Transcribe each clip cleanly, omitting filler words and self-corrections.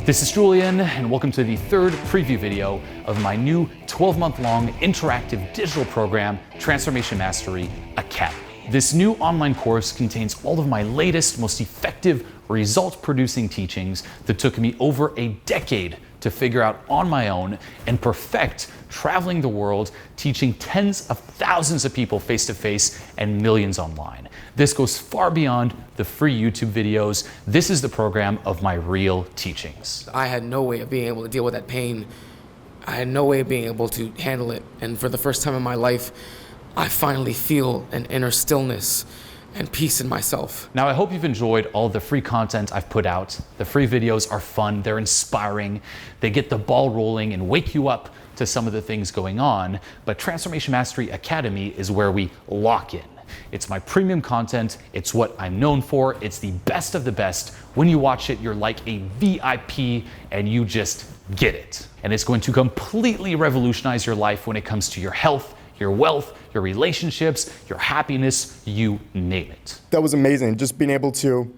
This is Julian, and welcome to the third preview video of my new 12-month-long interactive digital program, Transformation Mastery Academy. This new online course contains all of my latest, most effective, result-producing teachings that took me over a decade to figure out on my own and perfect, traveling the world, teaching tens of thousands of people face-to-face and millions online. This goes far beyond the free YouTube videos. This is the program of my real teachings. I had no way of being able to deal with that pain. I had no way of being able to handle it. And for the first time in my life, I finally feel an inner stillness and peace in myself. Now, I hope you've enjoyed all the free content I've put out. The free videos are fun, they're inspiring, they get the ball rolling and wake you up to some of the things going on. But Transformation Mastery Academy is where we lock in. It's my premium content, it's what I'm known for, it's the best of the best. When you watch it, you're like a VIP and you just get it. And it's going to completely revolutionize your life when it comes to your health, your wealth, your relationships, your happiness, you name it. That was amazing, just being able to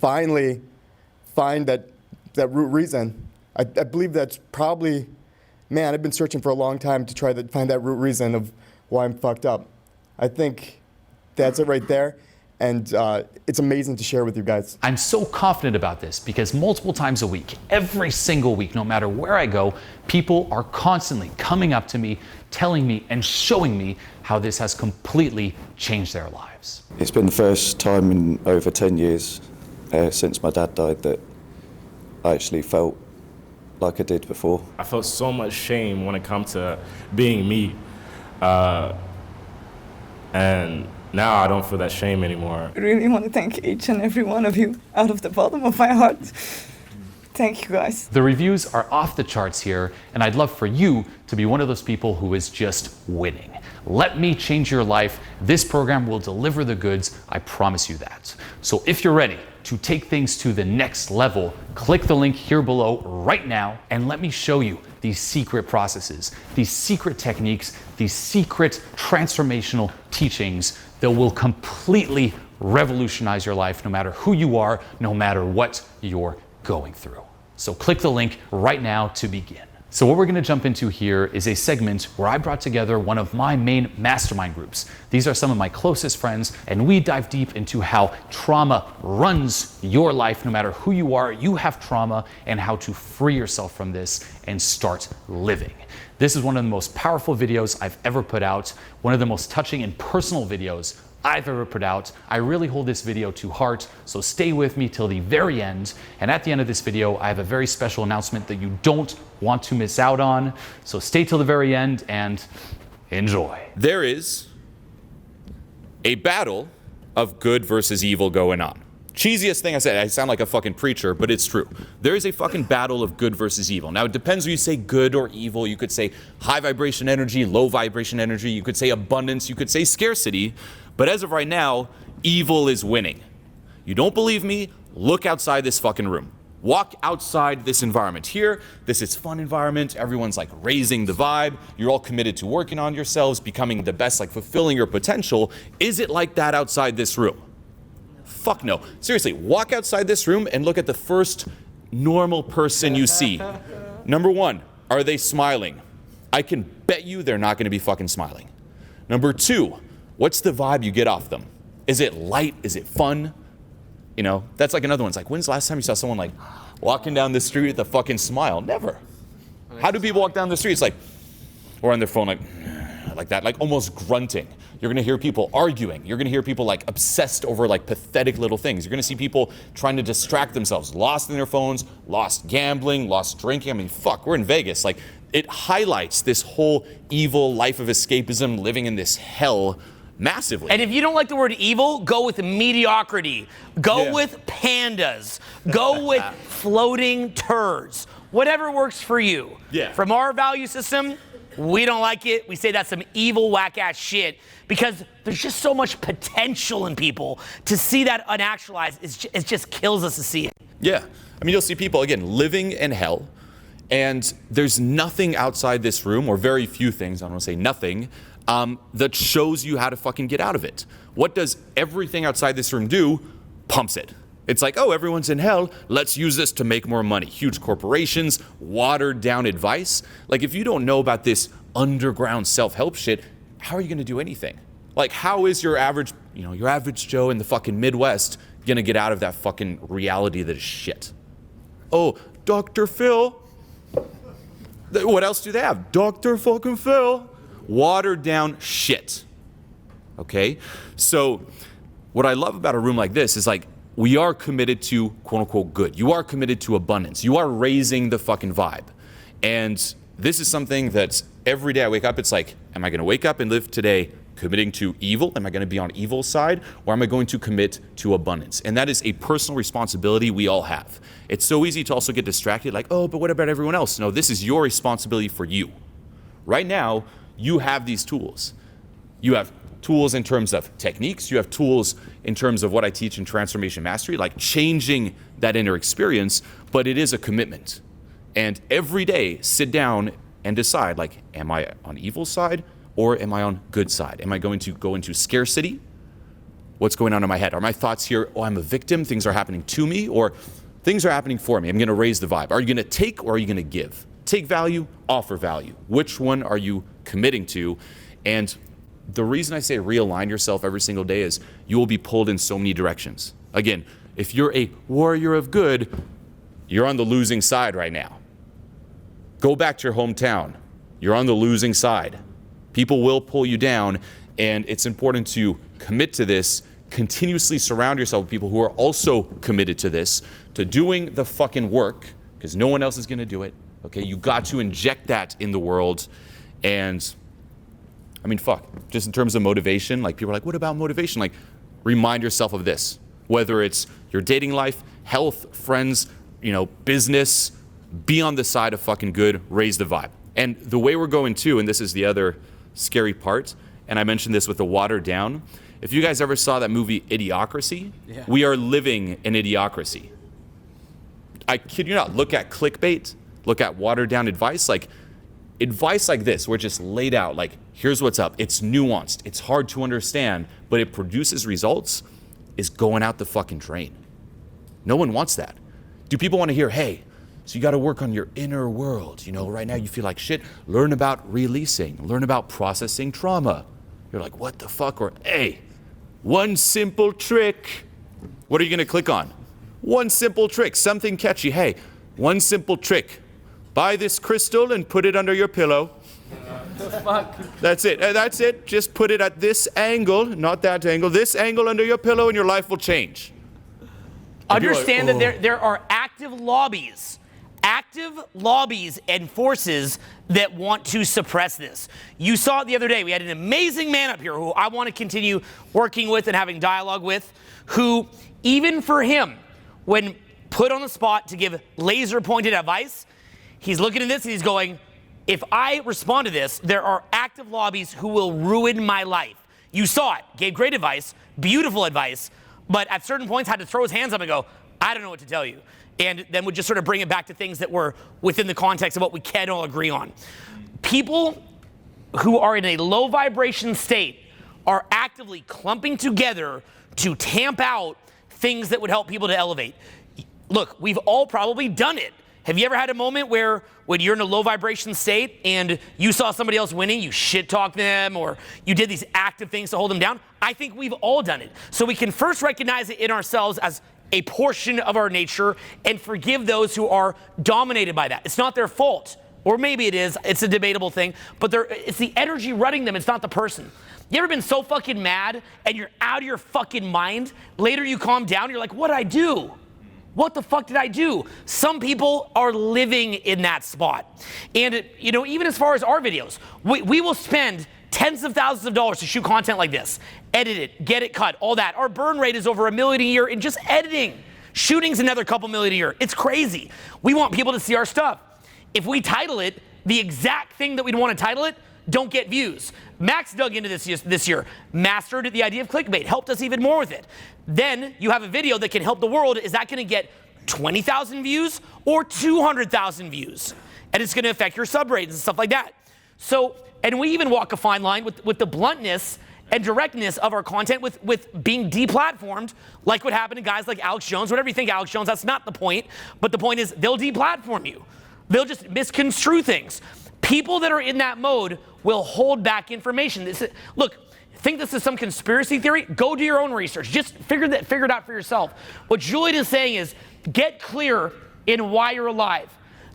finally find that root reason. I believe that's probably, man, I've been searching for a long time to try to find that root reason of why I'm fucked up. I think that's it right there, and it's amazing to share with you guys. I'm so confident about this because multiple times a week, every single week, no matter where I go, people are constantly coming up to me, telling me and showing me how this has completely changed their lives. It's been the first time in over 10 years since my dad died that I actually felt like I did before. I felt so much shame when it comes to being me. And now I don't feel that shame anymore. I really want to thank each and every one of you out of the bottom of my heart. Thank you, guys. The reviews are off the charts here, and I'd love for you to be one of those people who is just winning. Let me change your life. This program will deliver the goods. I promise you that. So if you're ready to take things to the next level, click the link here below right now and let me show you these secret processes, these secret techniques, these secret transformational teachings that will completely revolutionize your life no matter who you are, no matter what you're going through. So click the link right now to begin. So what we're going to jump into here is a segment where I brought together one of my main mastermind groups. These are some of my closest friends, and we dive deep into how trauma runs your life. No matter who you are, you have trauma, and how to free yourself from this and start living. This is one of the most powerful videos I've ever put out, one of the most touching and personal videos I've ever put out. I really hold this video to heart, so stay with me till the very end. And at the end of this video, I have a very special announcement that you don't want to miss out on. So stay till the very end and enjoy. There is a battle of good versus evil going on. Cheesiest thing I said, I sound like a fucking preacher, but it's true. There is a fucking battle of good versus evil. Now, it depends when you say good or evil. You could say high vibration energy, low vibration energy. You could say abundance. You could say scarcity. But as of right now, evil is winning. You don't believe me? Look outside this fucking room. Walk outside this environment. Here, this is fun environment. Everyone's like raising the vibe. You're all committed to working on yourselves, becoming the best, like fulfilling your potential. Is it like that outside this room? Fuck no. Seriously, walk outside this room and look at the first normal person you see. Number one, are they smiling? I can bet you they're not gonna be fucking smiling. Number two, what's the vibe you get off them? Is it light? Is it fun? You know, that's like another one. It's like, when's the last time you saw someone like walking down the street with a fucking smile? Never. How do people walk down the street? It's like, or on their phone like that, like almost grunting. You're gonna hear people arguing. You're gonna hear people like obsessed over like pathetic little things. You're gonna see people trying to distract themselves, lost in their phones, lost gambling, lost drinking. I mean, fuck, we're in Vegas. Like, it highlights this whole evil life of escapism, living in this hell massively. And if you don't like the word evil, go with mediocrity. Go with pandas. Go with floating turds. Whatever works for you. Yeah. From our value system, we don't like it. We say that's some evil, whack-ass shit because there's just so much potential in people. To see that unactualized, it just kills us to see it. Yeah. I mean, you'll see people, again, living in hell, and there's nothing outside this room, or very few things, I don't want to say nothing, that shows you how to fucking get out of it. What does everything outside this room do? Pumps it. It's like, oh, everyone's in hell. Let's use this to make more money. Huge corporations, watered down advice. Like, if you don't know about this underground self-help shit, how are you going to do anything? Like, how is your average Joe in the fucking Midwest going to get out of that fucking reality that is shit? Oh, Dr. Phil. What else do they have? Dr. fucking Phil. Watered down shit. Okay? So, what I love about a room like this is like, we are committed to quote unquote good. You are committed to abundance. You are raising the fucking vibe. And this is something that every day I wake up, it's like, am I going to wake up and live today committing to evil? Am I going to be on evil's side? Or am I going to commit to abundance? And that is a personal responsibility we all have. It's so easy to also get distracted, like, oh, but what about everyone else? No, this is your responsibility for you. Right now, you have these tools. You have tools in terms of techniques. You have tools in terms of what I teach in Transformation Mastery, like changing that inner experience, but it is a commitment. And every day, sit down and decide, like, am I on evil side or am I on good side? Am I going to go into scarcity? What's going on in my head? Are my thoughts here, oh, I'm a victim, things are happening to me, or things are happening for me? I'm going to raise the vibe. Are you going to take or are you going to give? Take value, offer value. Which one are you committing to? And the reason I say realign yourself every single day is you will be pulled in so many directions. Again, if you're a warrior of good, you're on the losing side right now. Go back to your hometown. You're on the losing side. People will pull you down, and it's important to commit to this, continuously surround yourself with people who are also committed to this, to doing the fucking work, because no one else is going to do it. Okay, you got to inject that in the world. And I mean, fuck, just in terms of motivation, like people are like, what about motivation? Like, remind yourself of this, whether it's your dating life, health, friends, business, be on the side of fucking good, raise the vibe. And the way we're going too, and this is the other scary part, and I mentioned this with the watered down. If you guys ever saw that movie Idiocracy, we are living in idiocracy. I kid you not, look at clickbait, look at watered down advice like this, where it's just laid out, like, here's what's up. It's nuanced. It's hard to understand, but it produces results, is going out the fucking drain. No one wants that. Do people want to hear, hey, so you got to work on your inner world. Right now you feel like shit. Learn about releasing. Learn about processing trauma. You're like, what the fuck? Or, hey, one simple trick. What are you going to click on? One simple trick, something catchy. Hey, one simple trick. Buy this crystal and put it under your pillow. That's it. That's it. Just put it at this angle, not that angle. This angle under your pillow, and your life will change. Understand that there are active lobbies and forces that want to suppress this. You saw it the other day. We had an amazing man up here who I want to continue working with and having dialogue with, who, even for him, when put on the spot to give laser-pointed advice, he's looking at this and he's going, if I respond to this, there are active lobbies who will ruin my life. You saw it, gave great advice, beautiful advice, but at certain points had to throw his hands up and go, I don't know what to tell you. And then would just sort of bring it back to things that were within the context of what we can all agree on. People who are in a low vibration state are actively clumping together to tamp out things that would help people to elevate. Look, we've all probably done it. Have you ever had a moment where when you're in a low vibration state and you saw somebody else winning, you shit talked them or you did these active things to hold them down? I think we've all done it. So we can first recognize it in ourselves as a portion of our nature and forgive those who are dominated by that. It's not their fault. Or maybe it is. It's a debatable thing. But it's the energy running them. It's not the person. You ever been so fucking mad and you're out of your fucking mind? Later you calm down, you're like, what did I do? What the fuck did I do? Some people are living in that spot. And, even as far as our videos, we will spend tens of thousands of dollars to shoot content like this. Edit it, get it cut, all that. Our burn rate is over $1 million a year in just editing. Shooting's another couple million a year. It's crazy. We want people to see our stuff. If we title it the exact thing that we'd want to title it, don't get views. Max dug into this year, mastered the idea of clickbait, helped us even more with it. Then you have a video that can help the world. Is that going to get 20,000 views or 200,000 views? And it's going to affect your sub rates and stuff like that. So, and we even walk a fine line with the bluntness and directness of our content with being deplatformed, like what happened to guys like Alex Jones. Whatever you think, Alex Jones, that's not the point. But the point is they'll deplatform you. They'll just misconstrue things. People that are in that mode will hold back information. Look, think this is some conspiracy theory? Go do your own research. Just figure it out for yourself. What Julian is saying is get clear in why you're alive.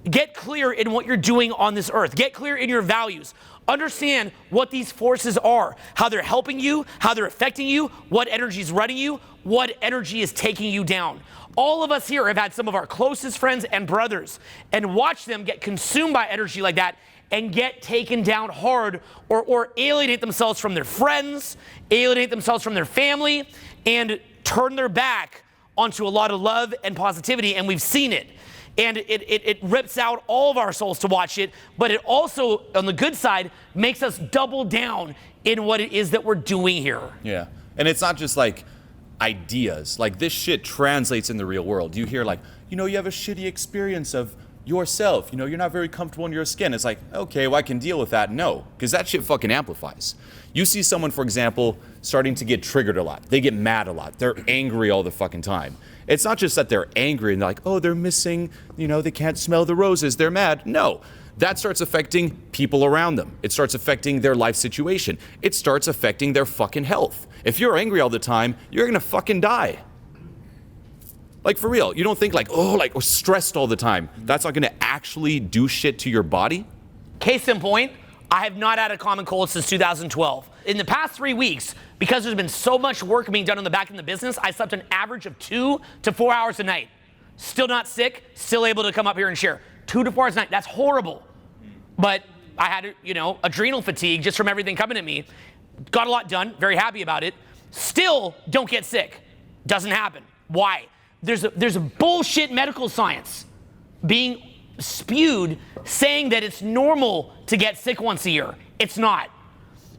Get clear in what you're doing on this earth. Get clear in your values. Understand what these forces are, how they're helping you, how they're affecting you, what energy is running you, what energy is taking you down. All of us here have had some of our closest friends and brothers and watch them get consumed by energy like that and get taken down hard or alienate themselves from their friends, alienate themselves from their family, and turn their back onto a lot of love and positivity, and we've seen it. And it rips out all of our souls to watch it, but it also, on the good side, makes us double down in what it is that we're doing here. Yeah, and it's not just like ideas. Like this shit translates in the real world. You hear like, you know, you have a shitty experience of yourself. You know, you're not very comfortable in your skin. It's like, okay, well, I can deal with that. No, because that shit fucking amplifies. You see someone, for example, starting to get triggered a lot. They get mad a lot. They're angry all the fucking time. It's not just that they're angry and they're like, oh, they're missing, you know, they can't smell the roses. They're mad. No, that starts affecting people around them. It starts affecting their life situation. It starts affecting their fucking health. If you're angry all the time, you're gonna fucking die. Like for real, you don't think like, oh, like stressed all the time. That's not gonna actually do shit to your body. Case in point, I have not had a common cold since 2012. In the past 3 weeks, because there's been so much work being done on the back end of the business, I slept an average of 2 to 4 hours a night. Still not sick, still able to come up here and share. 2 to 4 hours a night, that's horrible. But I had, you know, adrenal fatigue just from everything coming at me. Got a lot done, very happy about it. Still don't get sick. Doesn't happen. Why? There's a bullshit medical science being spewed saying that it's normal to get sick once a year. It's not.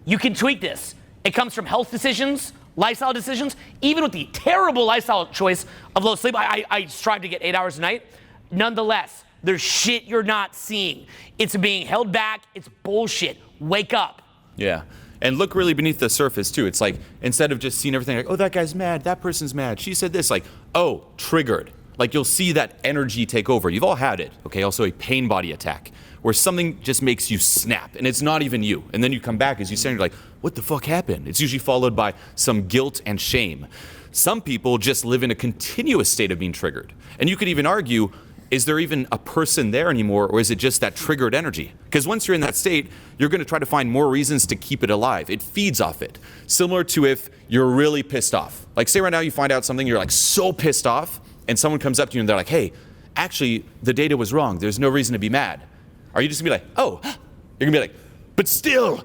You can tweak this. It comes from health decisions, lifestyle decisions. Even with the terrible lifestyle choice of low sleep, I strive to get 8 hours a night. Nonetheless, there's shit you're not seeing. It's being held back. It's bullshit. Wake up. Yeah. And look really beneath the surface too. It's like, instead of just seeing everything like, oh, that guy's mad, that person's mad, she said this, like, oh, triggered. Like you'll see that energy take over. You've all had it, okay? Also a pain body attack, where something just makes you snap, and it's not even you. And then you come back as you stand, you're like, what the fuck happened? It's usually followed by some guilt and shame. Some people just live in a continuous state of being triggered. And you could even argue, is there even a person there anymore, or is it just that triggered energy? Because once you're in that state, you're gonna try to find more reasons to keep it alive. It feeds off it. Similar to if you're really pissed off. Like say right now you find out something, you're like so pissed off, and someone comes up to you and they're like, hey, actually the data was wrong. There's no reason to be mad. Are you just gonna be like, oh, you're gonna be like, but still.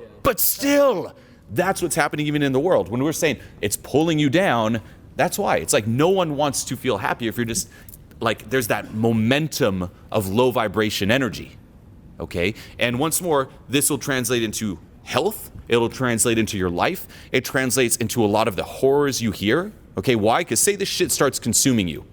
That's what's happening even in the world. When we're saying it's pulling you down, that's why. It's like no one wants to feel happy if you're just, like there's that momentum of low vibration energy, okay? And once more, this will translate into health. It'll translate into your life. It translates into a lot of the horrors you hear, okay? Why? Because say this shit starts consuming you.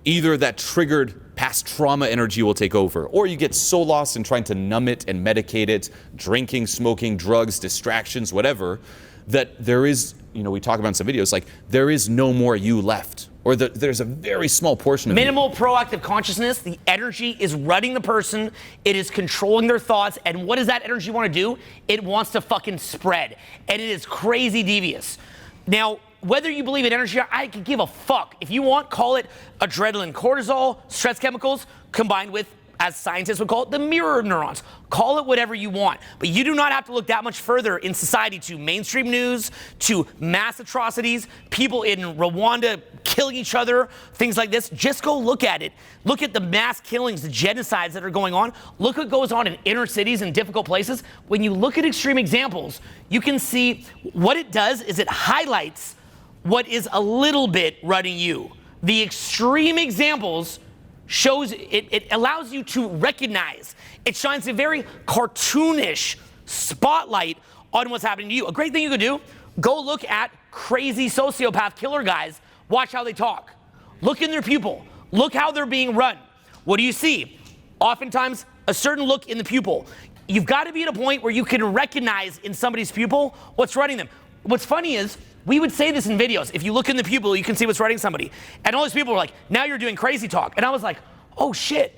Either that triggered past trauma energy will take over, or you get so lost in trying to numb it and medicate it, drinking, smoking, drugs, distractions, whatever, that there is, you know, we talk about in some videos, like there is no more you left. Or there's a very small portion of minimal proactive consciousness. The energy is running the person. It is controlling their thoughts. And what does that energy want to do? It wants to fucking spread. And it is crazy devious. Now, whether you believe in energy, I could give a fuck. If you want, call it adrenaline, cortisol, stress chemicals, combined with, as scientists would call it, the mirror neurons. Call it whatever you want. But you do not have to look that much further in society to mainstream news, to mass atrocities, people in Rwanda killing each other, things like this. Just go look at it. Look at the mass killings, the genocides that are going on. Look what goes on in inner cities and difficult places. When you look at extreme examples, you can see what it does is it highlights what is a little bit running you. The extreme examples shows it allows you to recognize. It shines a very cartoonish spotlight on what's happening to you. A great thing you could do, go look at crazy sociopath killer guys, watch how they talk. Look in their pupil, look how they're being run. What do you see? Oftentimes, a certain look in the pupil. You've got to be at a point where you can recognize in somebody's pupil what's running them. what's funny is, we would say this in videos. If you look in the pupil, you can see what's writing somebody. And all these people were like, now you're doing crazy talk. And I was like, oh shit,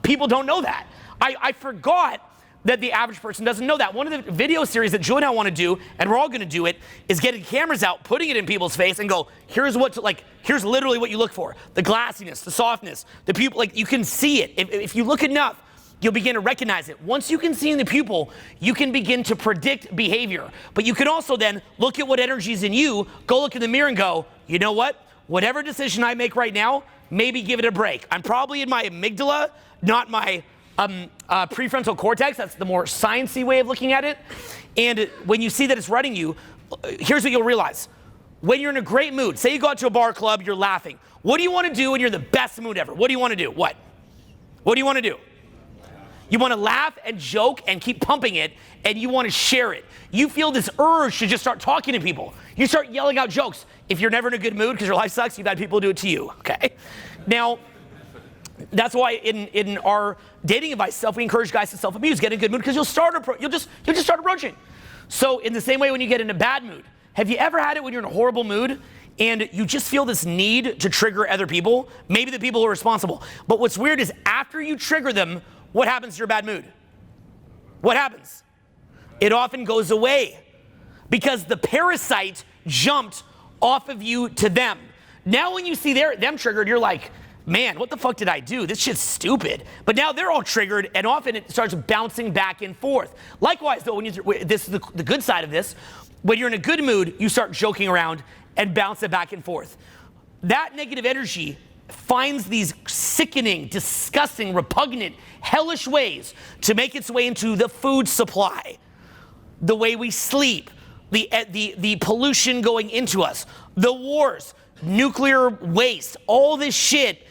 people don't know that. I forgot that the average person doesn't know that. One of the video series that Julie and I want to do, and we're all going to do it, is getting cameras out, putting it in people's face, and go, here's here's literally what you look for: the glassiness, the softness, the pupil. Like, you can see it. If you look enough, you'll begin to recognize it. Once you can see in the pupil, you can begin to predict behavior. But you can also then look at what energy is in you, go look in the mirror and go, you know what? Whatever decision I make right now, maybe give it a break. I'm probably in my amygdala, not my prefrontal cortex. That's the more sciencey way of looking at it. And when you see that it's running you, here's what you'll realize. When you're in a great mood, say you go out to a bar, club, you're laughing. What do you want to do when you're in the best mood ever? What do you want to do? What do you want to do? You want to laugh and joke and keep pumping it, and you want to share it. You feel this urge to just start talking to people. You start yelling out jokes. If you're never in a good mood because your life sucks, you've had people do it to you, okay? Now, that's why in our dating advice stuff, we encourage guys to self-abuse, get in a good mood, because you'll just start approaching. So in the same way, when you get in a bad mood, have you ever had it when you're in a horrible mood and you just feel this need to trigger other people, maybe the people who are responsible? But what's weird is after you trigger them, what happens to your bad mood? What happens? It often goes away because the parasite jumped off of you to them. Now when you see them triggered, you're like, man, what the fuck did I do? This shit's stupid. But now they're all triggered, and often it starts bouncing back and forth. Likewise, though, this is the good side of this. When you're in a good mood, you start joking around and bounce it back and forth. That negative energy finds these sickening, disgusting, repugnant, hellish ways to make its way into the food supply, the way we sleep, the pollution going into us, the wars, nuclear waste, all this shit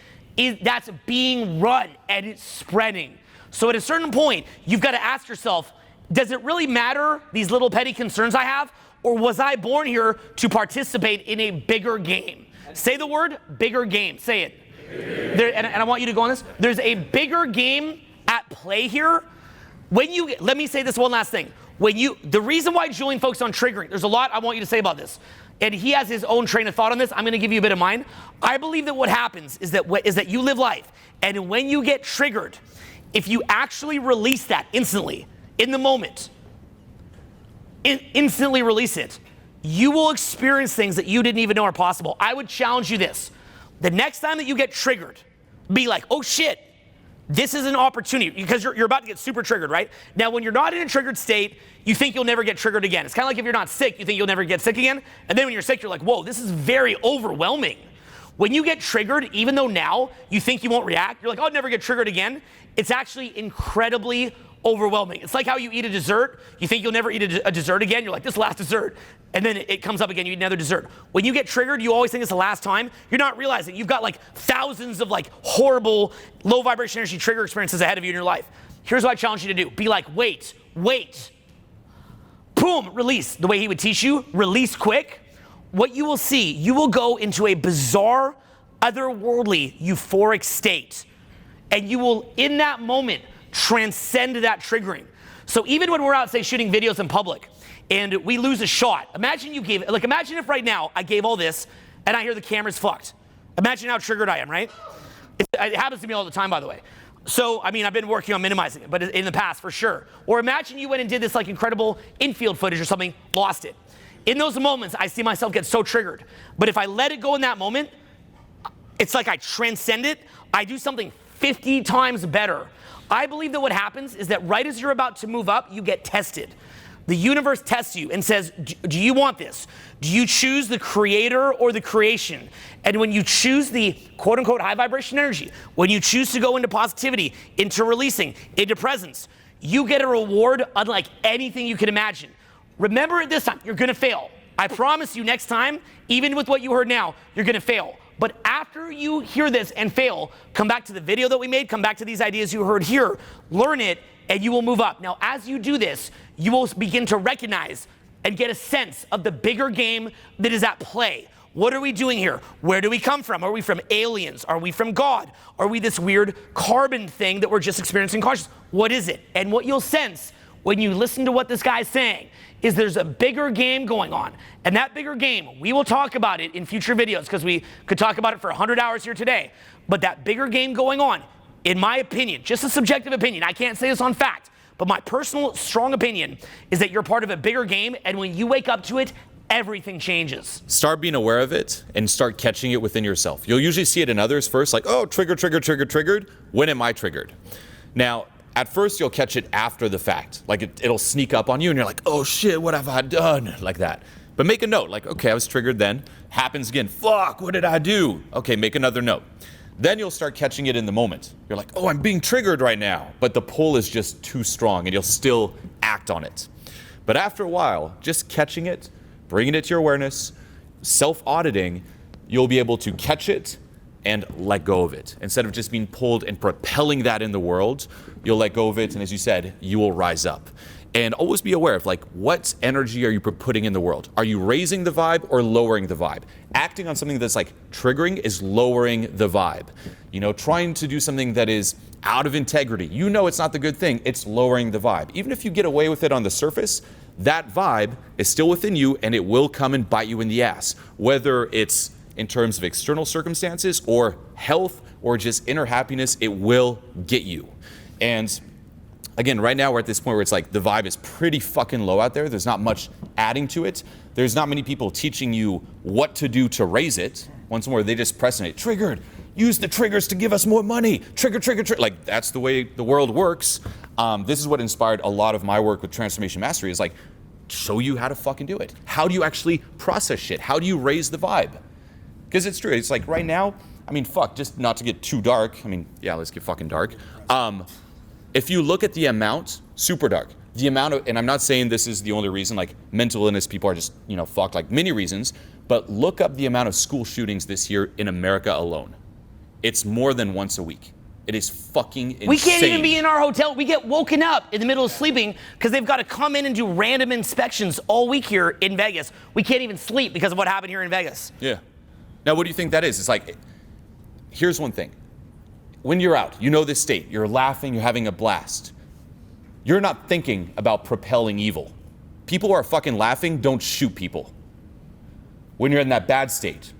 that's being run and it's spreading. So at a certain point, you've got to ask yourself, does it really matter, these little petty concerns I have, or was I born here to participate in a bigger game? Say the word, bigger game. Say it. And I want you to go on this. There's a bigger game at play here. Let me say this one last thing. The reason why Julien focused on triggering, there's a lot I want you to say about this. And he has his own train of thought on this. I'm going to give you a bit of mine. I believe that what happens is that you live life. And when you get triggered, if you actually release that instantly, in the moment, instantly release it, you will experience things that you didn't even know are possible. I would challenge you this. The next time that you get triggered, be like, oh shit, this is an opportunity, because you're about to get super triggered, right? Now, when you're not in a triggered state, you think you'll never get triggered again. It's kind of like if you're not sick, you think you'll never get sick again. And then when you're sick, you're like, whoa, this is very overwhelming. When you get triggered, even though now you think you won't react, you're like, oh, I'll never get triggered again. It's actually incredibly overwhelming. It's like how you eat a dessert. You think you'll never eat a dessert again. You're like, this last dessert. And then it comes up again, you eat another dessert. When you get triggered, you always think it's the last time. You're not realizing you've got like thousands of like horrible low vibration energy trigger experiences ahead of you in your life. Here's what I challenge you to do. Be like, wait. Boom, release. The way he would teach you, release quick. What you will see, you will go into a bizarre, otherworldly, euphoric state. And you will, in that moment, transcend that triggering. So even when we're out, say, shooting videos in public, and we lose a shot. Imagine if right now I gave all this and I hear the camera's fucked. Imagine how triggered I am, right? It happens to me all the time, by the way. So, I mean, I've been working on minimizing it, but in the past, for sure. Or imagine you went and did this like incredible infield footage or something, lost it. In those moments, I see myself get so triggered. But if I let it go in that moment, it's like I transcend it. I do something 50 times better. I believe that what happens is that right as you're about to move up, you get tested. The universe tests you and says, do you want this? Do you choose the creator or the creation? And when you choose the quote unquote high vibration energy, when you choose to go into positivity, into releasing, into presence, you get a reward unlike anything you can imagine. Remember it this time, you're gonna fail. I promise you next time, even with what you heard now, you're gonna fail. But after you hear this and fail, come back to the video that we made, come back to these ideas you heard here, learn it, and you will move up. Now, as you do this, you will begin to recognize and get a sense of the bigger game that is at play. What are we doing here? Where do we come from? Are we from aliens? Are we from God? Are we this weird carbon thing that we're just experiencing consciousness? What is it? And what you'll sense when you listen to what this guy's saying is there's a bigger game going on. And that bigger game, we will talk about it in future videos because we could talk about it for 100 hours here today. But that bigger game going on, in my opinion, just a subjective opinion, I can't say this on fact, but my personal strong opinion is that you're part of a bigger game, and when you wake up to it, everything changes. Start being aware of it and start catching it within yourself. You'll usually see it in others first, like, oh, triggered. When am I triggered? Now, at first, you'll catch it after the fact. Like, it'll sneak up on you, and you're like, oh, shit, what have I done? Like that. But make a note, like, okay, I was triggered then. Happens again. Fuck, what did I do? Okay, make another note. Then you'll start catching it in the moment. You're like, oh, I'm being triggered right now. But the pull is just too strong, and you'll still act on it. But after a while, just catching it, bringing it to your awareness, self-auditing, you'll be able to catch it and let go of it. Instead of just being pulled and propelling that in the world, you'll let go of it, and as you said, you will rise up. And always be aware of, like, what energy are you putting in the world? Are you raising the vibe or lowering the vibe? Acting on something that's like triggering is lowering the vibe. You know, trying to do something that is out of integrity, you know it's not the good thing, it's lowering the vibe. Even if you get away with it on the surface, that vibe is still within you, and it will come and bite you in the ass. Whether it's in terms of external circumstances or health or just inner happiness, it will get you. And again, right now we're at this point where it's like the vibe is pretty fucking low out there. There's not much adding to it. There's not many people teaching you what to do to raise it. Once more, they just press it. Triggered. Use the triggers to give us more money. Trigger. Like, that's the way the world works. This is what inspired a lot of my work with Transformation Mastery, is like, show you how to fucking do it. How do you actually process shit? How do you raise the vibe? Because it's true. It's like right now, I mean, fuck, just not to get too dark. I mean, yeah, let's get fucking dark. If you look at the amount, super dark, the amount of, and I'm not saying this is the only reason, like mental illness, people are just, you know, fucked, like many reasons, but look up the amount of school shootings this year in America alone. It's more than once a week. It is fucking insane. We can't even be in our hotel. We get woken up in the middle of sleeping because they've got to come in and do random inspections all week here in Vegas. We can't even sleep because of what happened here in Vegas. Yeah. Now, what do you think that is? It's like, here's one thing. When you're out, you know this state, you're laughing, you're having a blast. You're not thinking about propelling evil. People who are fucking laughing don't shoot people. When you're in that bad state,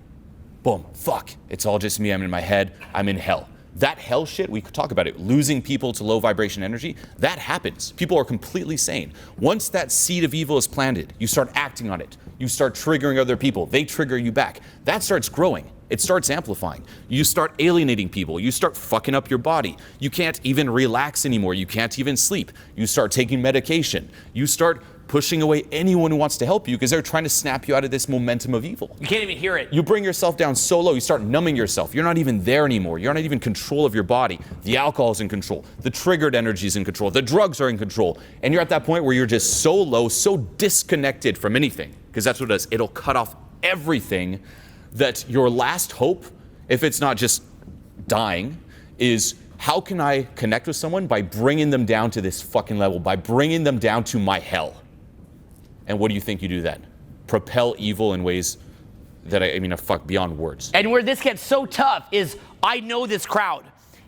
boom, fuck, it's all just me, I'm in my head, I'm in hell. That hell shit, we could talk about it, losing people to low vibration energy, that happens. People are completely sane. Once that seed of evil is planted, you start acting on it. You start triggering other people. They trigger you back. That starts growing. It starts amplifying. You start alienating people. You start fucking up your body. You can't even relax anymore. You can't even sleep. You start taking medication. You start pushing away anyone who wants to help you because they're trying to snap you out of this momentum of evil. You can't even hear it. You bring yourself down so low, you start numbing yourself. You're not even there anymore. You're not even in control of your body. The alcohol's in control. The triggered energy's in control. The drugs are in control. And you're at that point where you're just so low, so disconnected from anything, because that's what it does. It'll cut off everything, that your last hope, if it's not just dying, is how can I connect with someone? By bringing them down to this fucking level, by bringing them down to my hell. And what do you think you do then? Propel evil in ways that I mean, fuck, beyond words. And where this gets so tough is I know this crowd.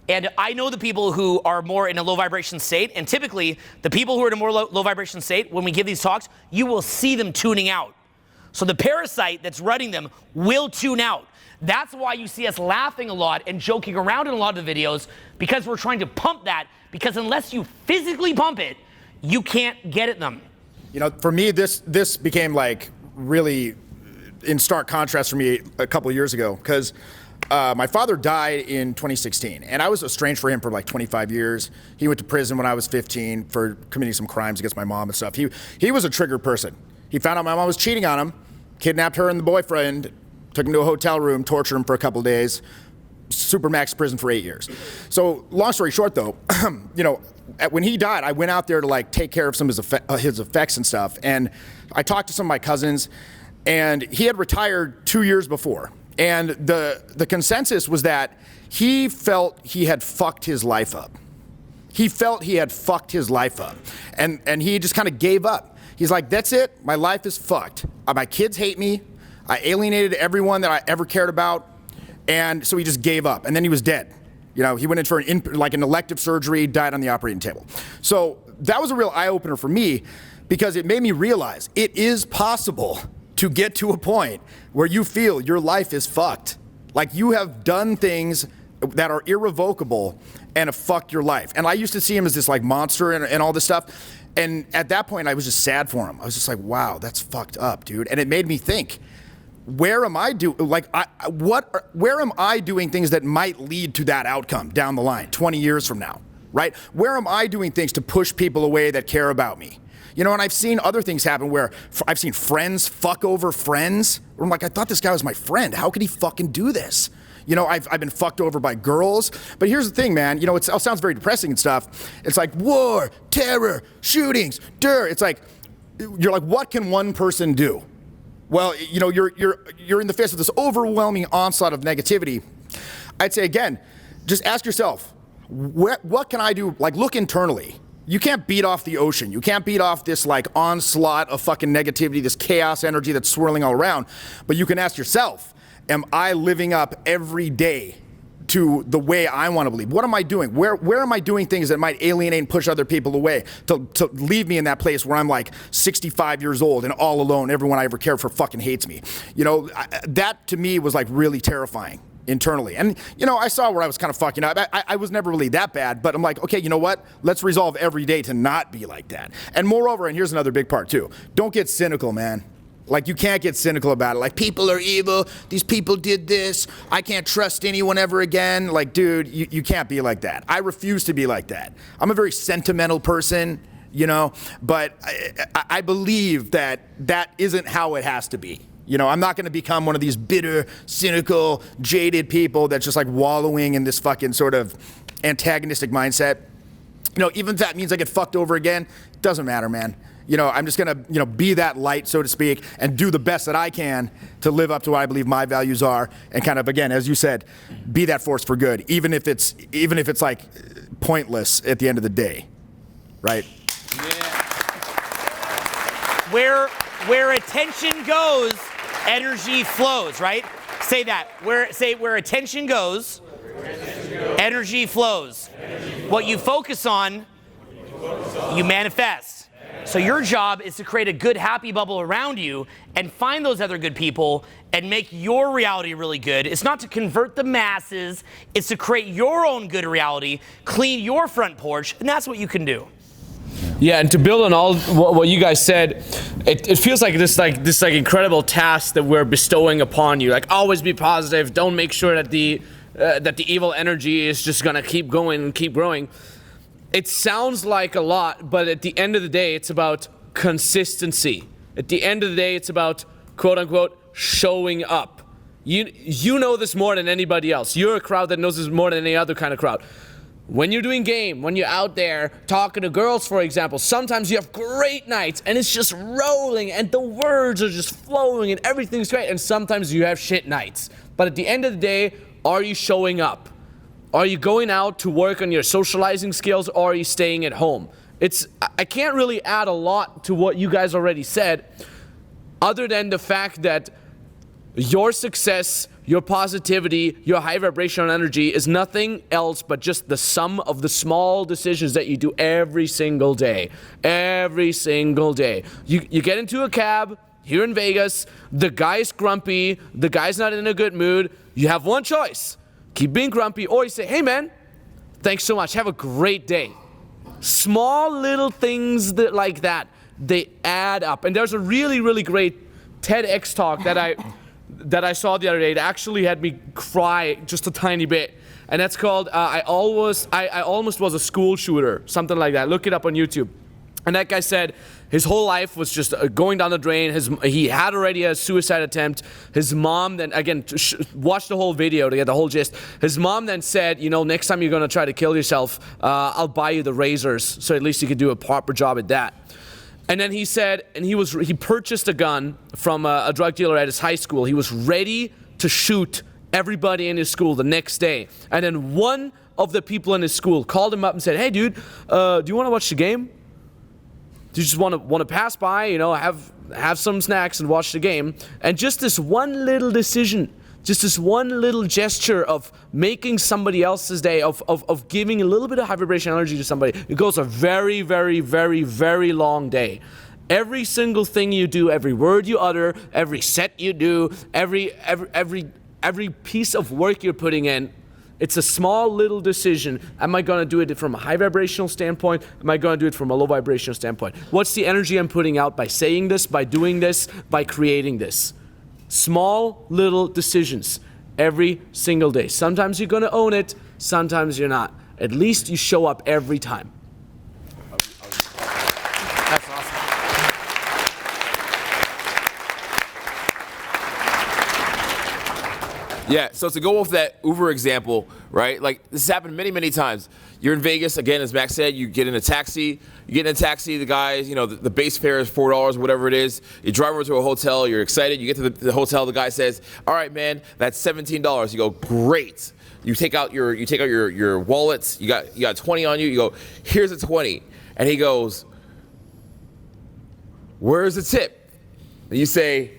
And I know the people who are more in a low vibration state. And typically, the people who are in a more low vibration state, when we give these talks, you will see them tuning out. So the parasite that's running them will tune out. That's why you see us laughing a lot and joking around in a lot of the videos, because we're trying to pump that, because unless you physically pump it, you can't get at them. You know, for me, this became like really in stark contrast for me a couple of years ago, because my father died in 2016, and I was estranged from him for like 25 years. He went to prison when I was 15 for committing some crimes against my mom and stuff. He was a triggered person. He found out my mom was cheating on him, kidnapped her and the boyfriend, took him to a hotel room, tortured him for a couple of days, supermax prison for 8 years. So long story short though, you know, when he died, I went out there to like take care of some of his effects and stuff. And I talked to some of my cousins, and he had retired 2 years before. And the consensus was that he felt he had fucked his life up. He felt he had fucked his life up. And he just kind of gave up. He's like, that's it, my life is fucked. My kids hate me. I alienated everyone that I ever cared about. And so he just gave up, and then he was dead. You know, he went in for an elective surgery, died on the operating table. So that was a real eye-opener for me, because it made me realize it is possible to get to a point where you feel your life is fucked. Like, you have done things that are irrevocable and have fucked your life. And I used to see him as this like monster and all this stuff. And at that point, I was just sad for him. I was just like, wow, that's fucked up, dude. And it made me think, where am I where am I doing things that might lead to that outcome down the line, 20 years from now, right? Where am I doing things to push people away that care about me? You know, and I've seen other things happen where I've seen friends fuck over friends. I'm like, I thought this guy was my friend. How could he fucking do this? You know, I've been fucked over by girls. But here's the thing, man. You know, it sounds very depressing and stuff. It's like war, terror, shootings, It's like, you're like, what can one person do? Well, you know, you're in the face of this overwhelming onslaught of negativity. I'd say, again, just ask yourself, what can I do? Like, look internally. You can't beat off the ocean. You can't beat off this like onslaught of fucking negativity, this chaos energy that's swirling all around. But you can ask yourself, am I living up every day to the way I want to believe? What am I doing? Where am I doing things that might alienate and push other people away to leave me in that place where I'm like 65 years old and all alone, everyone I ever cared for fucking hates me? You know, that to me was like really terrifying internally. And, you know, I saw where I was kind of fucking up. I was never really that bad, but I'm like, okay, you know what? Let's resolve every day to not be like that. And moreover, and here's another big part too, don't get cynical, man. Like, you can't get cynical about it. Like, people are evil. These people did this. I can't trust anyone ever again. Like, dude, you can't be like that. I refuse to be like that. I'm a very sentimental person, you know, but I believe that isn't how it has to be. You know, I'm not going to become one of these bitter, cynical, jaded people that's just like wallowing in this fucking sort of antagonistic mindset. You know, even if that means I get fucked over again, doesn't matter, man. You know, I'm just going to, you know, be that light, so to speak, and do the best that I can to live up to what I believe my values are, and kind of, again, as you said, be that force for good, even if it's like pointless at the end of the day, right? Yeah. Where attention goes, energy flows, right? Say that. Where attention goes, energy flows. What you focus on, you manifest. So your job is to create a good, happy bubble around you and find those other good people and make your reality really good. It's not to convert the masses. It's to create your own good reality, clean your front porch, and that's what you can do. Yeah, and to build on all what you guys said, it feels like this incredible task that we're bestowing upon you. Like, always be positive. Don't make sure that the evil energy is just gonna keep going and keep growing. It sounds like a lot, but at the end of the day, it's about consistency. At the end of the day, it's about, quote unquote, showing up. You know this more than anybody else. You're a crowd that knows this more than any other kind of crowd. When you're doing game, when you're out there talking to girls, for example, sometimes you have great nights and it's just rolling and the words are just flowing and everything's great. And sometimes you have shit nights. But at the end of the day, are you showing up? Are you going out to work on your socializing skills, or are you staying at home? I can't really add a lot to what you guys already said, other than the fact that your success, your positivity, your high vibrational energy is nothing else but just the sum of the small decisions that you do every single day. Every single day. You get into a cab here in Vegas, the guy's grumpy, the guy's not in a good mood. You have one choice. Keep being grumpy, or you say, hey man, thanks so much, have a great day. Small little things like that, they add up. And there's a really, really great TEDx talk that I saw the other day that actually had me cry just a tiny bit. And that's called, I almost was a school shooter, something like that. Look it up on YouTube. And that guy said his whole life was just going down the drain. He had already a suicide attempt. His mom then, again, watch the whole video to get the whole gist. His mom then said, you know, next time you're going to try to kill yourself, I'll buy you the razors, so at least you could do a proper job at that. And then he said, and he purchased a gun from a drug dealer at his high school. He was ready to shoot everybody in his school the next day. And then one of the people in his school called him up and said, hey dude, do you want to watch the game? Do you just want to pass by, you know, have some snacks and watch the game? And just this one little decision Just this one little gesture of making somebody else's day, of giving a little bit of high vibration energy to somebody, it goes a very, very, very, very long day. Every single thing you do, every word you utter, every set you do, every piece of work you're putting in, it's a small little decision. Am I going to do it from a high vibrational standpoint? Am I going to do it from a low vibrational standpoint? What's the energy I'm putting out by saying this, by doing this, by creating this? Small little decisions every single day. Sometimes you're going to own it, sometimes you're not. At least you show up every time. That's awesome. Yeah, so to go off that Uber example, right? Like, this has happened many, many times. You're in Vegas, again, as Max said, you get in a taxi, the guy, the base fare is $4, whatever it is. You drive over to a hotel, you're excited, you get to the hotel, the guy says, all right, man, that's $17. You go, great. You take out your wallets, you got 20 on you, you go, here's a 20. And he goes, where's the tip? And you say,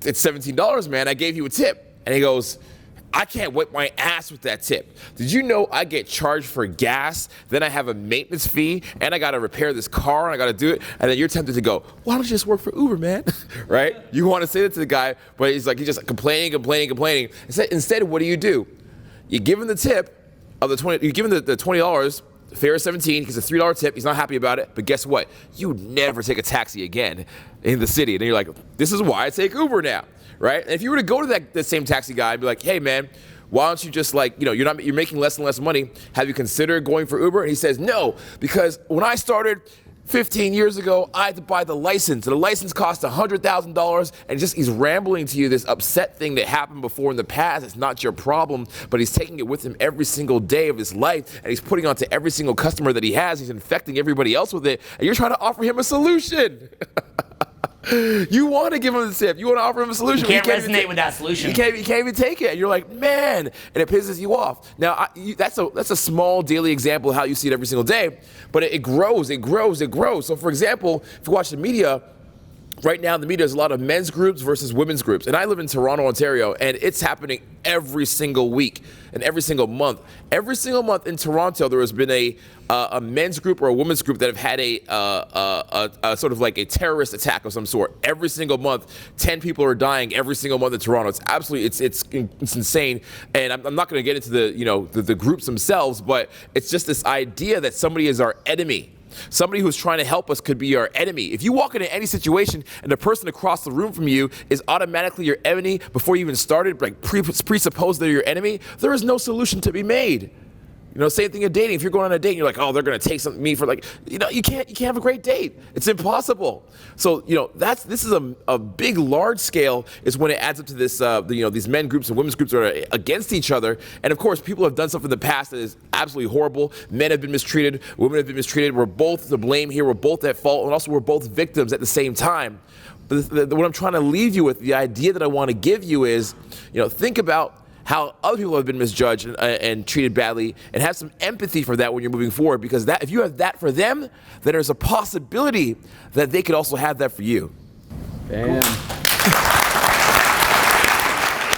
it's $17, man, I gave you a tip. And he goes, I can't wipe my ass with that tip. Did you know I get charged for gas, then I have a maintenance fee, and I gotta repair this car, and I gotta do it? And then you're tempted to go, why don't you just work for Uber, man? Right? You wanna say that to the guy, but he's just complaining. Instead, what do? You give him the tip of the 20, you give him the $20, fare is 17, he's a $3 tip, he's not happy about it, but guess what? You never take a taxi again in the city. And then you're like, this is why I take Uber now. Right? And if you were to go to that same taxi guy and be like, hey man, why don't you just you're making less and less money. Have you considered going for Uber? And he says, no, because when I started 15 years ago, I had to buy the license. And the license cost $100,000. And he's rambling to you this upset thing that happened before in the past. It's not your problem, but he's taking it with him every single day of his life. And he's putting it onto every single customer that he has. He's infecting everybody else with it. And you're trying to offer him a solution. You want to give him the tip. You want to offer him a solution. You can't resonate with that solution. You can't even take it. And you're like, man, and it pisses you off. Now, that's a small daily example of how you see it every single day, but it grows. So, for example, if you watch the media, right now in the media, there's a lot of men's groups versus women's groups. And I live in Toronto, Ontario, and it's happening every single week and every single month. Every single month in Toronto, there has been a men's group or a women's group that have had a sort of like a terrorist attack of some sort. Every single month, 10 people are dying every single month in Toronto. It's absolutely, it's insane. And I'm not going to get into the groups themselves, but it's just this idea that somebody is our enemy. Somebody who's trying to help us could be our enemy. If you walk into any situation and the person across the room from you is automatically your enemy before you even started, presuppose they're your enemy, there is no solution to be made. Same thing in dating. If you're going on a date and you're like, oh, they're going to take something me for you can't have a great date. It's impossible. So, this is a big, large scale is when it adds up to this, these men groups and women's groups are against each other. And of course, people have done stuff in the past that is absolutely horrible. Men have been mistreated. Women have been mistreated. We're both to blame here. We're both at fault. And also we're both victims at the same time. But what I'm trying to leave you with, the idea that I want to give you is, think about how other people have been misjudged and treated badly, and have some empathy for that when you're moving forward, because if you have that for them, then there's a possibility that they could also have that for you. Damn.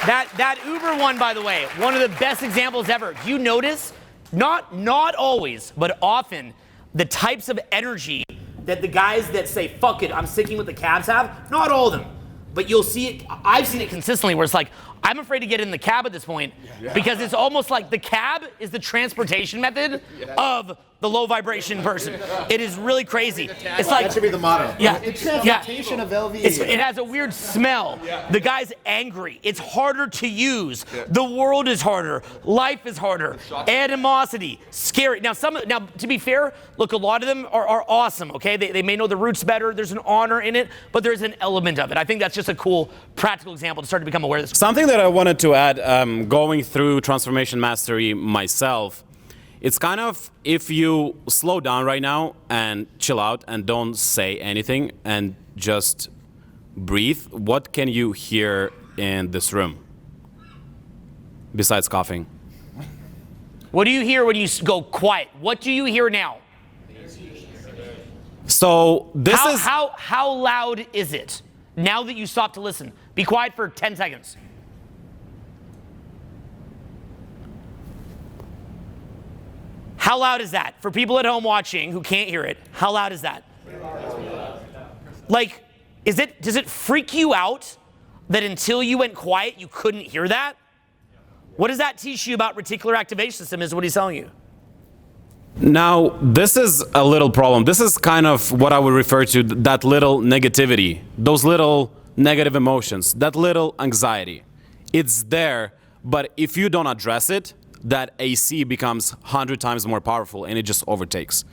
That Uber one, by the way, one of the best examples ever. Do you notice, not always, but often, the types of energy that the guys that say, fuck it, I'm sticking with the cabs have, not all of them, but you'll see it, I've seen it consistently where it's like, I'm afraid to get in the cab at this point because it's almost like the cab is the transportation method of the low vibration person. It is really crazy. It's like, that should be the motto. Yeah. The transportation of LV. It has a weird smell. The guy's angry. It's harder to use. The world is harder. Life is harder. Animosity. Scary. Now, to be fair, look, a lot of them are awesome, okay? They may know the roots better. There's an honor in it, but there's an element of it. I think that's just a cool, practical example to start to become aware of this. Something that I wanted to add, going through Transformation Mastery myself, it's kind of, if you slow down right now and chill out and don't say anything and just breathe, what can you hear in this room besides coughing? What do you hear when you go quiet? What do you hear now? So this is... How loud is it now that you stop to listen? Be quiet for 10 seconds. How loud is that? For people at home watching who can't hear it, how loud is that? Like, does it freak you out that until you went quiet, you couldn't hear that? What does that teach you about reticular activation system is what he's telling you? Now, this is a little problem. This is kind of what I would refer to that little negativity, those little negative emotions, that little anxiety. It's there, but if you don't address it, that AC becomes 100 times more powerful and it just overtakes.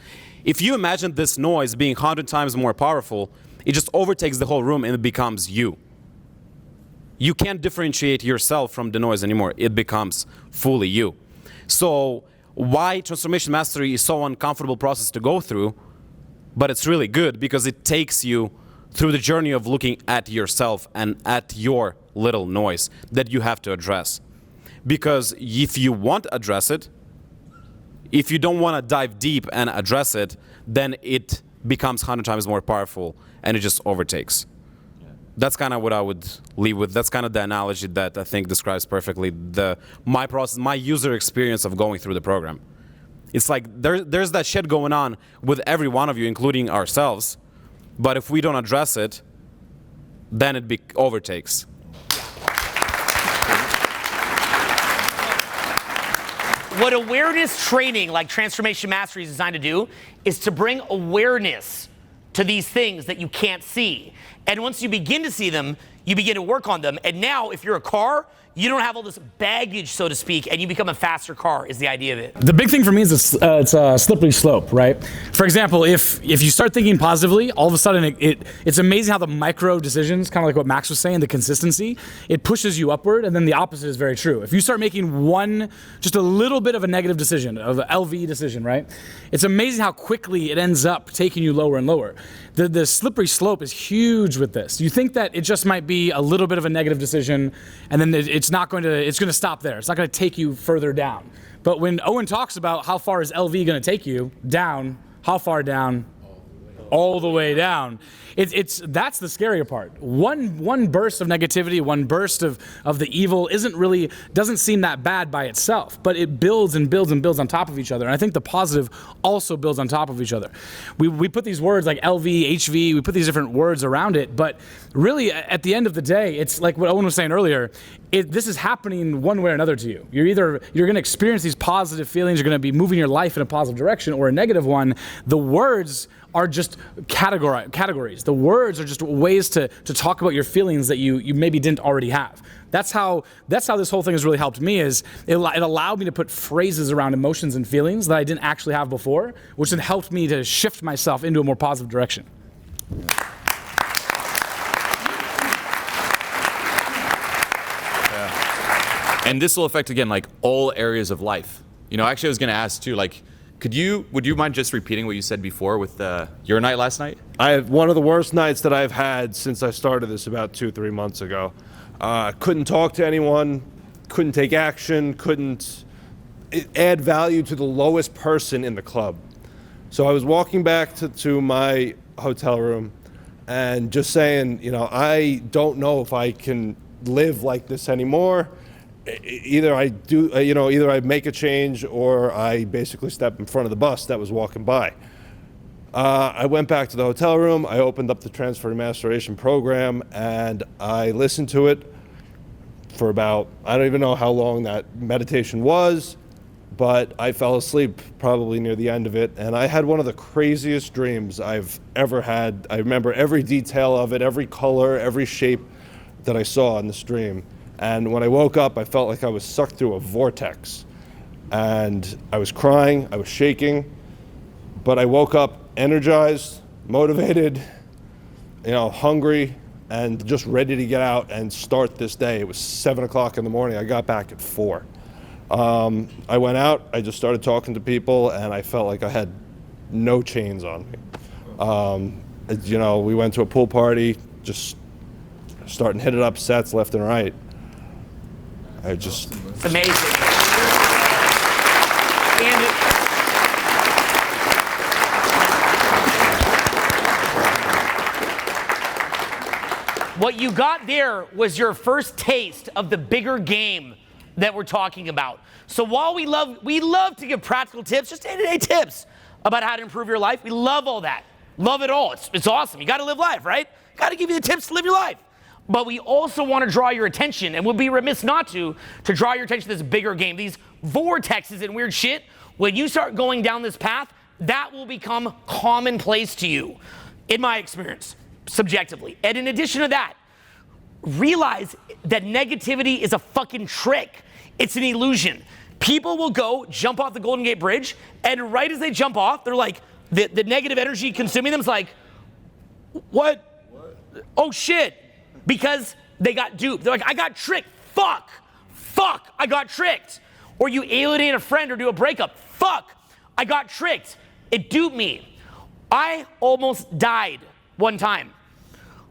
If you imagine this noise being 100 times more powerful, it just overtakes the whole room and it becomes you. You can't differentiate yourself from the noise anymore. It becomes fully you. So why transformation mastery is so uncomfortable process to go through, but it's really good because it takes you through the journey of looking at yourself and at your little noise that you have to address. Because if you won't address it, if you don't want to dive deep and address it, then it becomes 100 times more powerful and it just overtakes. That's kind of what I would leave with. That's kind of the analogy that I think describes perfectly my process, my user experience of going through the program. It's like there's that shit going on with every one of you, including ourselves. But if we don't address it, then it overtakes. What awareness training like Transformation Mastery is designed to do is to bring awareness to these things that you can't see. And once you begin to see them, you begin to work on them. And now, if you're a car, you don't have all this baggage, so to speak, and you become a faster car, is the idea of it. The big thing for me is it's a slippery slope, right? For example, if you start thinking positively, all of a sudden it's amazing how the micro decisions, kind of like what Max was saying, the consistency, it pushes you upward, and then the opposite is very true. If you start making just a little bit of a negative decision, of an LV decision, right? It's amazing how quickly it ends up taking you lower and lower. The slippery slope is huge with this. You think that it just might be a little bit of a negative decision, and then it's going to stop there. It's not going to take you further down. But when Owen talks about how far is LV going to take you down, how far down? All the way down. That's the scarier part. One burst of negativity, one burst of the evil doesn't seem that bad by itself, but it builds and builds and builds on top of each other. And I think the positive also builds on top of each other. We put these words like LV, HV, we put these different words around it, but really at the end of the day, it's like what Owen was saying earlier, this is happening one way or another to you. You're going to experience these positive feelings, you're going to be moving your life in a positive direction or a negative one. The words are just categories. The words are just ways to talk about your feelings that you maybe didn't already have. That's how this whole thing has really helped me. Is it allowed me to put phrases around emotions and feelings that I didn't actually have before, which then helped me to shift myself into a more positive direction. And this will affect, again, like all areas of life. Actually, I was going to ask too, like, would you mind just repeating what you said before with your night last night? I had one of the worst nights that I've had since I started this about 2-3 months ago. Couldn't talk to anyone, couldn't take action, couldn't add value to the lowest person in the club. So I was walking back to my hotel room and just saying, I don't know if I can live like this anymore. Either I do, either I make a change or I basically step in front of the bus that was walking by. I went back to the hotel room, I opened up the Transfer Masteration program, and I listened to it for about, I don't even know how long that meditation was, but I fell asleep probably near the end of it, and I had one of the craziest dreams I've ever had. I remember every detail of it, every color, every shape that I saw in this dream. And when I woke up, I felt like I was sucked through a vortex. And I was crying, I was shaking, but I woke up energized, motivated, hungry, and just ready to get out and start this day. It was 7 o'clock in the morning. I got back at 4. I went out, I just started talking to people, and I felt like I had no chains on me. We went to a pool party, just starting hitting up sets left and right. It's amazing. And what you got there was your first taste of the bigger game that we're talking about. So while we love to give practical tips, just day-to-day tips about how to improve your life. We love all that. Love it all. It's awesome. You got to live life, right? Got to give you the tips to live your life. But we also want to draw your attention, and we'll be remiss not to draw your attention to this bigger game. These vortexes and weird shit, when you start going down this path, that will become commonplace to you, in my experience, subjectively. And in addition to that, realize that negativity is a fucking trick. It's an illusion. People will go jump off the Golden Gate Bridge, and right as they jump off, they're like, the negative energy consuming them is like, what? Oh shit. Because they got duped. They're like, I got tricked. Fuck, I got tricked. Or you alienate a friend or do a breakup. Fuck, I got tricked. It duped me. I almost died one time.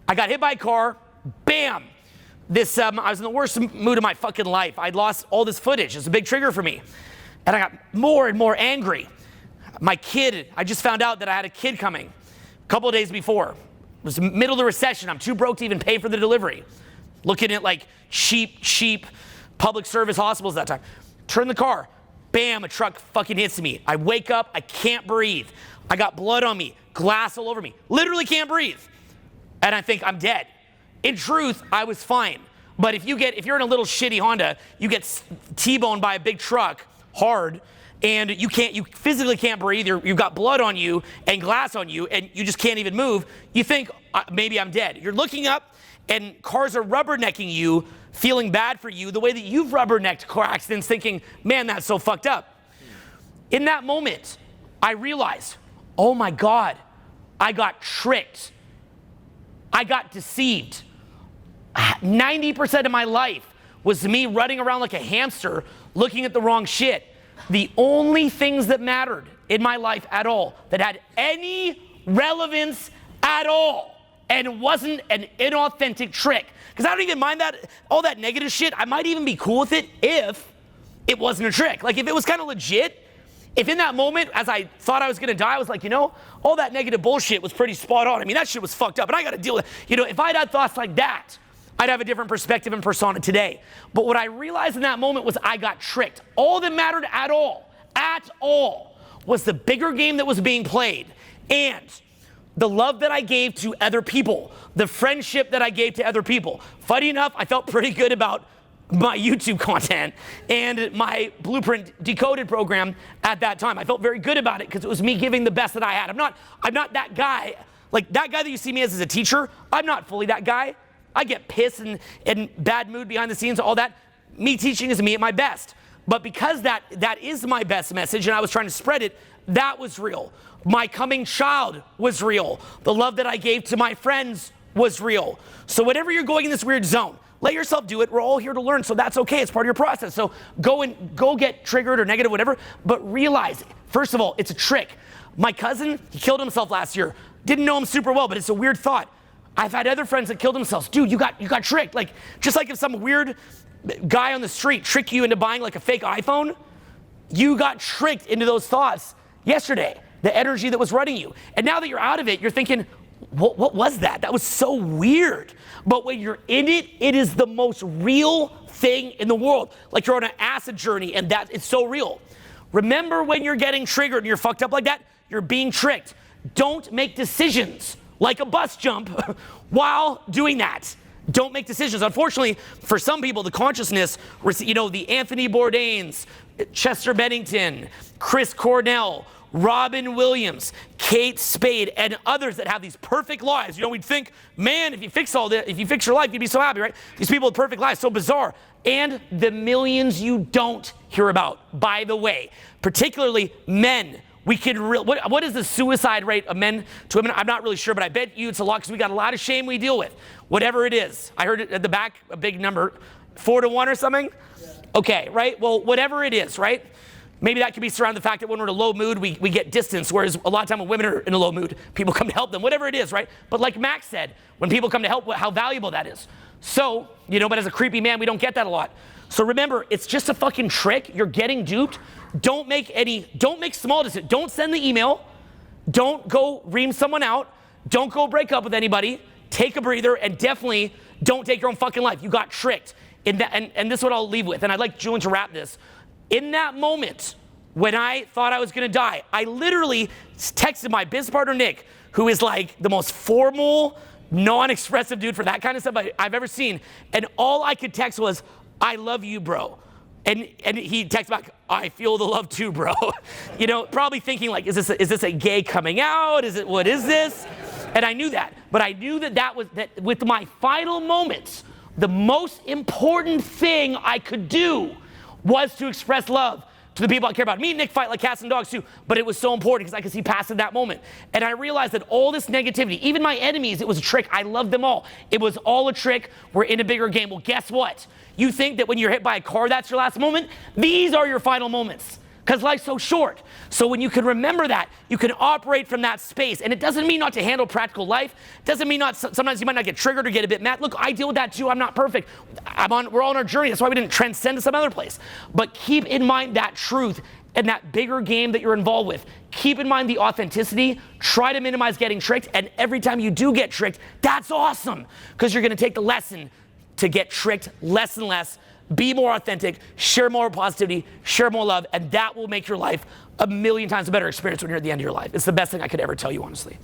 I got hit by a car, bam. I was in the worst mood of my fucking life. I'd lost all this footage. It's a big trigger for me. And I got more and more angry. My kid, I just found out that I had a kid coming a couple of days before. It was the middle of the recession. I'm too broke to even pay for the delivery. Looking at like cheap public service hospitals that time. Turn the car, bam, a truck fucking hits me. I wake up, I can't breathe. I got blood on me, glass all over me. Literally can't breathe. And I think I'm dead. In truth, I was fine. But if you're in a little shitty Honda, you get T-boned by a big truck hard, and you physically can't breathe, you've got blood on you and glass on you, and you just can't even move, you think, maybe I'm dead. You're looking up, and cars are rubbernecking you, feeling bad for you, the way that you've rubbernecked car accidents, thinking, man, that's so fucked up. In that moment, I realized, oh my God, I got tricked. I got deceived. 90% of my life was me running around like a hamster, looking at the wrong shit. The only things that mattered in my life at all, that had any relevance at all, and wasn't an inauthentic trick. Because I don't even mind all that negative shit. I might even be cool with it if it wasn't a trick. Like if it was kind of legit, if in that moment, as I thought I was gonna die, I was like, all that negative bullshit was pretty spot on. I mean, that shit was fucked up, and I gotta deal with it. If I'd had thoughts like that, I'd have a different perspective and persona today. But what I realized in that moment was I got tricked. All that mattered at all, was the bigger game that was being played, and the love that I gave to other people, the friendship that I gave to other people. Funny enough, I felt pretty good about my YouTube content and my Blueprint Decoded program at that time. I felt very good about it because it was me giving the best that I had. I'm not that guy, like that guy that you see me as a teacher. I'm not fully that guy. I get pissed and bad mood behind the scenes, all that. Me teaching is me at my best. But because that is my best message and I was trying to spread it, that was real. My coming child was real. The love that I gave to my friends was real. So whenever you're going in this weird zone, let yourself do it. We're all here to learn, so that's okay. It's part of your process. So go get triggered or negative, whatever, but realize, first of all, it's a trick. My cousin, he killed himself last year. Didn't know him super well, but it's a weird thought. I've had other friends that killed themselves. Dude, you got tricked. Like, just like if some weird guy on the street tricked you into buying like a fake iPhone, you got tricked into those thoughts yesterday, the energy that was running you. And now that you're out of it, you're thinking, what was that? That was so weird. But when you're in it, it is the most real thing in the world. Like you're on an acid journey, and that it's so real. Remember when you're getting triggered and you're fucked up like that, you're being tricked. Don't make decisions like a bus jump while doing that. Don't make decisions. Unfortunately, for some people, the consciousness, the Anthony Bourdains, Chester Bennington, Chris Cornell, Robin Williams, Kate Spade, and others that have these perfect lives. We'd think, man, if you fix your life, you'd be so happy, right? These people with perfect lives, so bizarre. And the millions you don't hear about, by the way, particularly men. What is the suicide rate of men to women? I'm not really sure, but I bet you it's a lot because we got a lot of shame we deal with. Whatever it is. I heard it at the back, a big number, 4-to-1 or something? Yeah. Okay, right? Well, whatever it is, right? Maybe that could be surrounded the fact that when we're in a low mood, we get distance, whereas a lot of time when women are in a low mood, people come to help them, whatever it is, right? But like Max said, when people come to help, how valuable that is. So, but as a creepy man, we don't get that a lot. So remember, it's just a fucking trick. You're getting duped. Don't make small decisions. Don't send the email. Don't go ream someone out. Don't go break up with anybody. Take a breather, and definitely don't take your own fucking life. You got tricked. And this is what I'll leave with, and I'd like Julien to wrap this. In that moment, when I thought I was gonna die, I literally texted my business partner, Nick, who is like the most formal, non-expressive dude for that kind of stuff I've ever seen. And all I could text was, I love you, bro. And he texted back, I feel the love too, bro. You know, probably thinking like, is this a gay coming out? What is this? And I knew that, but I knew that with my final moments, the most important thing I could do was to express love to the people I care about. Me and Nick fight like cats and dogs too, but it was so important because I could see past that moment. And I realized that all this negativity, even my enemies, it was a trick. I loved them all. It was all a trick. We're in a bigger game. Well, guess what? You think that when you're hit by a car, that's your last moment? These are your final moments. Because life's so short. So when you can remember that, you can operate from that space. And it doesn't mean not to handle practical life. It doesn't mean sometimes you might not get triggered or get a bit mad. Look, I deal with that too. I'm not perfect. We're all on our journey. That's why we didn't transcend to some other place. But keep in mind that truth and that bigger game that you're involved with. Keep in mind the authenticity. Try to minimize getting tricked. And every time you do get tricked, that's awesome. Because you're going to take the lesson to get tricked less and less. Be more authentic, share more positivity, share more love, and that will make your life a million times a better experience when you're at the end of your life. It's the best thing I could ever tell you, honestly.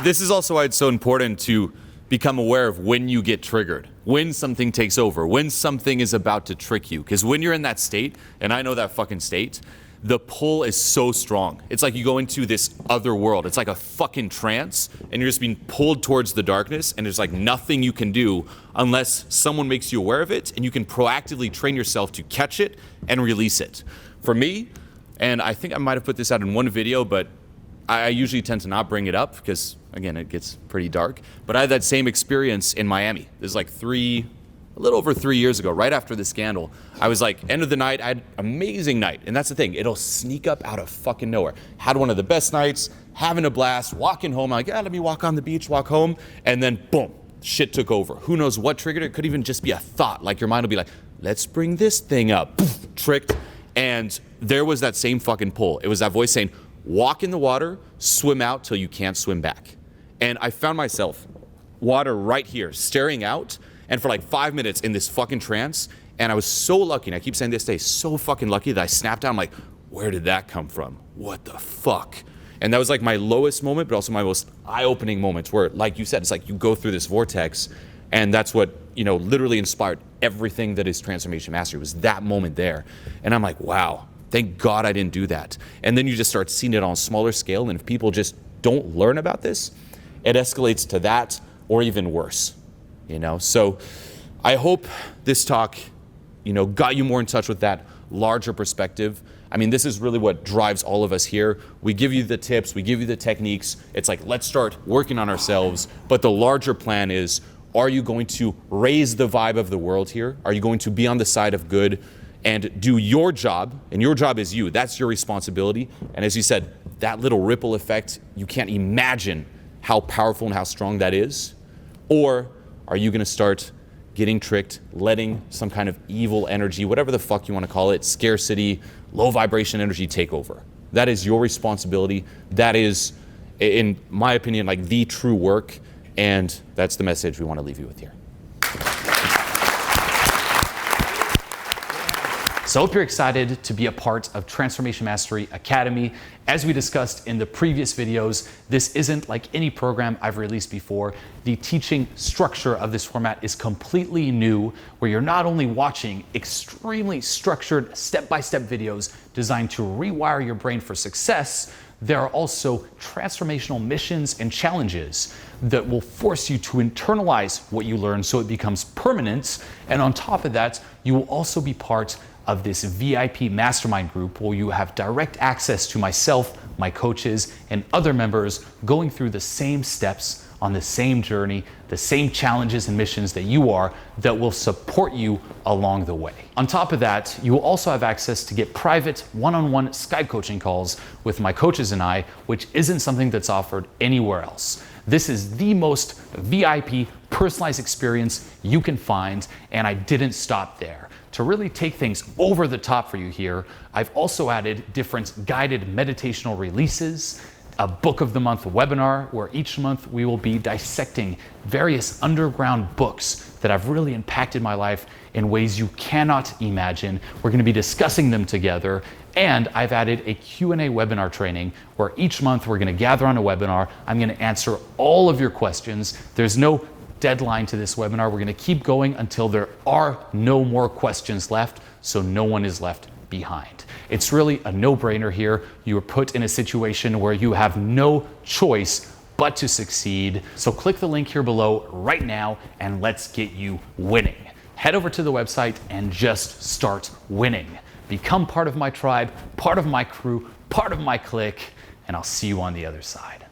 This is also why it's so important to become aware of when you get triggered, when something takes over, when something is about to trick you. Because when you're in that state, and I know that fucking state, the pull is so strong. It's like you go into this other world. It's like a fucking trance, and you're just being pulled towards the darkness, and there's like nothing you can do unless someone makes you aware of it, and you can proactively train yourself to catch it and release it. For me, and I think I might have put this out in one video, but I usually tend to not bring it up because, again, it gets pretty dark. But I had that same experience in Miami. This is like a little over 3 years ago, right after the scandal. I was like, end of the night, I had an amazing night. And that's the thing, it'll sneak up out of fucking nowhere. Had one of the best nights, having a blast, walking home. I'm like, yeah, let me walk on the beach, walk home. And then boom, shit took over. Who knows what triggered it? It could even just be a thought. Like your mind will be like, let's bring this thing up. Poof, tricked. And there was that same fucking pull. It was that voice saying, walk in the water, swim out till you can't swim back. And I found myself, water right here, staring out, and for like 5 minutes in this fucking trance. And I was so lucky, and I keep saying this day, so fucking lucky that I snapped out. I'm like, where did that come from? What the fuck? And that was like my lowest moment, but also my most eye-opening moments where, like you said, it's like you go through this vortex, and that's what, you know, literally inspired everything that is Transformation Mastery, was that moment there. And I'm like, wow, thank God I didn't do that. And then you just start seeing it on a smaller scale, and if people just don't learn about this, it escalates to that or even worse. You know, so I hope this talk, you know, got you more in touch with that larger perspective. I mean, this is really what drives all of us here. We give you the tips, we give you the techniques. It's like, let's start working on ourselves. But the larger plan is, are you going to raise the vibe of the world here? Are you going to be on the side of good and do your job? And your job is you. That's your responsibility. And as you said, that little ripple effect, you can't imagine how powerful and how strong that is. Or are you going to start getting tricked, letting some kind of evil energy, whatever the fuck you want to call it, scarcity, low vibration energy take over? That is your responsibility. That is, in my opinion, like the true work. And that's the message we want to leave you with here. So I hope you're excited to be a part of Transformation Mastery Academy. As we discussed in the previous videos, this isn't like any program I've released before. The teaching structure of this format is completely new, where you're not only watching extremely structured step-by-step videos designed to rewire your brain for success, there are also transformational missions and challenges that will force you to internalize what you learn so it becomes permanent. And on top of that, you will also be part of this VIP mastermind group where you have direct access to myself, my coaches, and other members going through the same steps on the same journey, the same challenges and missions that you are, that will support you along the way. On top of that, you will also have access to get private one-on-one Skype coaching calls with my coaches and I, which isn't something that's offered anywhere else. This is the most VIP personalized experience you can find, and I didn't stop there. To really take things over the top for you here, I've also added different guided meditational releases, a book of the month webinar where each month we will be dissecting various underground books that have really impacted my life in ways you cannot imagine. We're going to be discussing them together, and I've added a Q&A webinar training where each month we're going to gather on a webinar. I'm going to answer all of your questions. There's no deadline to this webinar. We're going to keep going until there are no more questions left, so no one is left behind. It's really a no-brainer here. You are put in a situation where you have no choice but to succeed. So click the link here below right now and let's get you winning. Head over to the website and just start winning. Become part of my tribe, part of my crew, part of my clique, and I'll see you on the other side.